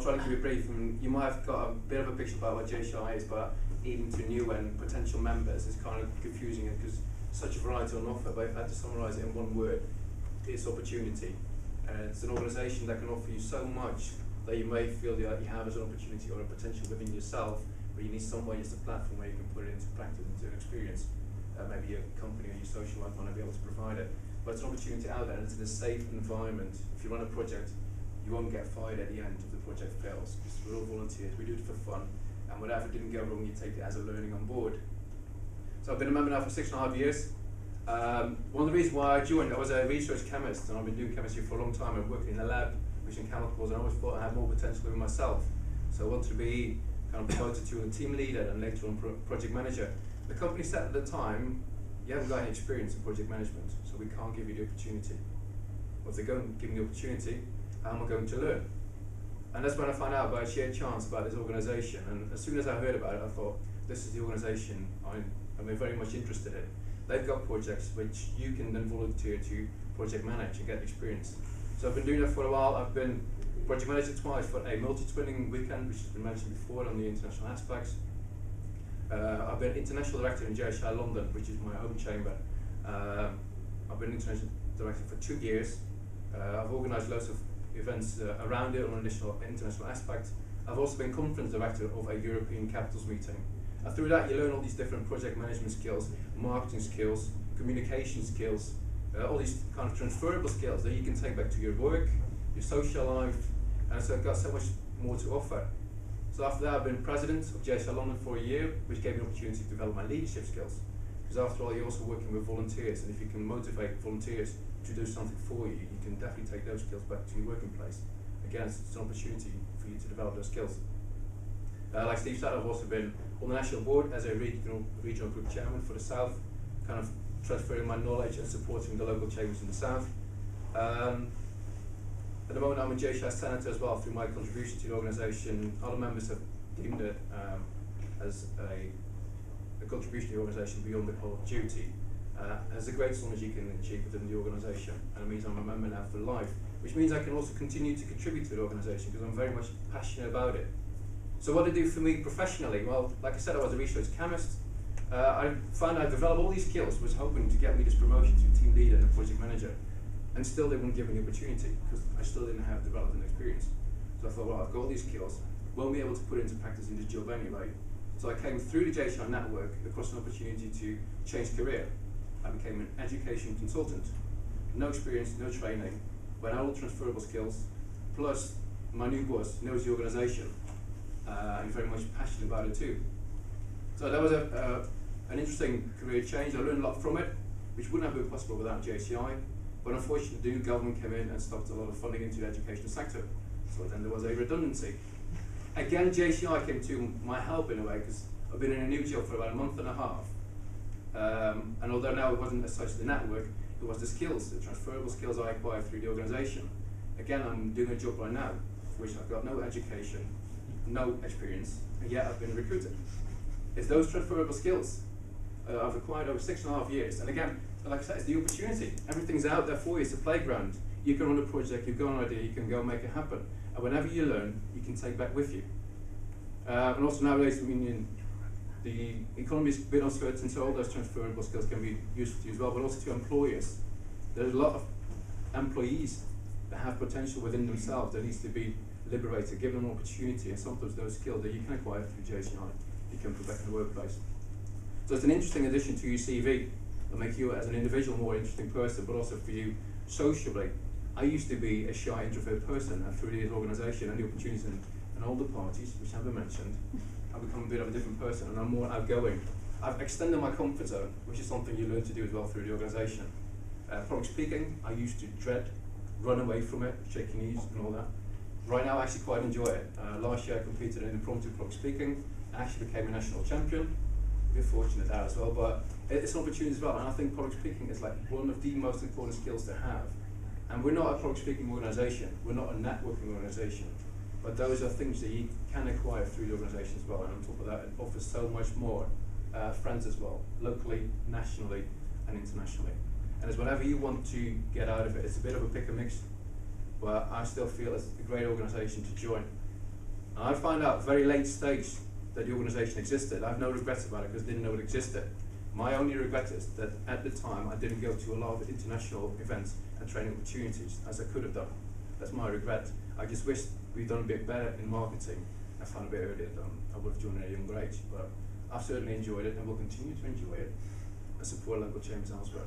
I'll try to keep it brief. And you might have got a bit of a picture about what JCI is, but even to new and potential members, it's kind of confusing because such a variety on offer. But if I had to summarise it in one word, it's opportunity. It's an organisation that can offer you so much that you may feel that you have as an opportunity or a potential within yourself, but you need some way, just a platform where you can put it into practice, into an experience. Maybe your company or your social life might not be able to provide it. But it's an opportunity out there, and it's in a safe environment. If you run a project, you won't get fired at the end if the project fails, because we're all volunteers, we do it for fun, and whatever didn't go wrong, you take it as a learning on board. So I've been a member now for 6.5 years. One of the reasons why I joined, I was a research chemist, and I've been doing chemistry for a long time. I've worked in the lab, mixing chemicals, and I always thought I had more potential in myself. So I wanted to be kind of promoted to a team leader and later on project manager. The company said at the time, you haven't got any experience in project management, so we can't give you the opportunity. Well, if they're going to give me the opportunity, how am I going to learn? And that's when I found out about a shared chance about this organisation. And as soon as I heard about it, I thought, this is the organisation I'm very much interested in. They've got projects which you can then volunteer to project manage and get experience. So I've been doing that for a while. I've been project manager twice for a multi-twinning weekend, which has been mentioned before on the international aspects. I've been international director in JCI London, which is my home chamber. I've been international director for 2 years. I've organised loads of events around it on an international aspect. I've also been conference director of a European capitals meeting. And through that, you learn all these different project management skills, marketing skills, communication skills, all these kind of transferable skills that you can take back to your work, your social life, and so I've got so much more to offer. So after that, I've been president of JCI London for a year, which gave me an opportunity to develop my leadership skills. Because after all, you're also working with volunteers, and if you can motivate volunteers to do something for you, you can definitely take those skills back to your working place. Again, it's an opportunity for you to develop those skills. Like Steve said, I've also been on the national board as a regional group chairman for the South, kind of transferring my knowledge and supporting the local chambers in the South. At the moment, I'm a JCI senator as well through my contribution to the organisation. Other members have deemed it as a contribution to the organisation beyond the call of duty. As the greatest honours you can achieve within the organisation, and it means I'm a member now for life, which means I can also continue to contribute to the organisation because I'm very much passionate about it. So what did it do for me professionally? Well, like I said, I was a research chemist. I found I developed all these skills, was hoping to get me this promotion to team leader and project manager, and still they wouldn't give me the opportunity because I still didn't have the relevant experience. So I thought, well, I've got all these skills, won't be able to put it into practice in this job anyway. So I came through the JCI network across an opportunity to change career. I became an education consultant. No experience, no training, but all transferable skills, plus my new boss knows the organisation and very much passionate about it too. So that was an interesting career change. I learned a lot from it, which wouldn't have been possible without JCI, but unfortunately the new government came in and stopped a lot of funding into the education sector. So then there was a redundancy. Again, JCI came to my help in a way because I've been in a new job for about a month and a half. And although now it wasn't as such the network, it was the skills, the transferable skills I acquired through the organisation. Again, I'm doing a job right now, for which I've got no education, no experience, and yet I've been recruited. It's those transferable skills I've acquired over 6.5 years. And again, like I said, it's the opportunity. Everything's out there for you, it's a playground. You can run a project, you've got an idea, you can go make it happen. And whenever you learn, you can take back with you. And also nowadays, I mean, the economy is a bit uncertain, so all those transferable skills can be useful to you as well, but also to employers. There's a lot of employees that have potential within themselves that needs to be liberated, given an opportunity, and sometimes those skills that you can acquire through JCI, you can put back in the workplace. So it's an interesting addition to your CV. It'll make you as an individual more interesting person, but also for you socially. I used to be a shy, introvert person, and through this organisation and the opportunities and all the parties, which have been mentioned, I've become a bit of a different person, and I'm more outgoing. I've extended my comfort zone, which is something you learn to do as well through the organisation. Public speaking, I used to dread, run away from it, shaking knees and all that. Right now, I actually quite enjoy it. Last year, I competed in impromptu public speaking. I actually became a national champion. We're fortunate there as well, but it's an opportunity as well, and I think public speaking is like one of the most important skills to have. And we're not a public speaking organisation, we're not a networking organisation, but those are things that you can acquire through the organisation as well, and on top of that, it offers so much more friends as well, locally, nationally, and internationally. And it's whatever you want to get out of it. It's a bit of a pick and mix, but I still feel it's a great organisation to join. And I found out very late stage that the organisation existed. I have no regrets about it because I didn't know it existed. My only regret is that at the time I didn't go to a lot of international events and training opportunities as I could have done. That's my regret. I just wish we'd done a bit better in marketing and found a bit earlier than I would have joined at a younger age. But I've certainly enjoyed it and will continue to enjoy it and support local chambers elsewhere.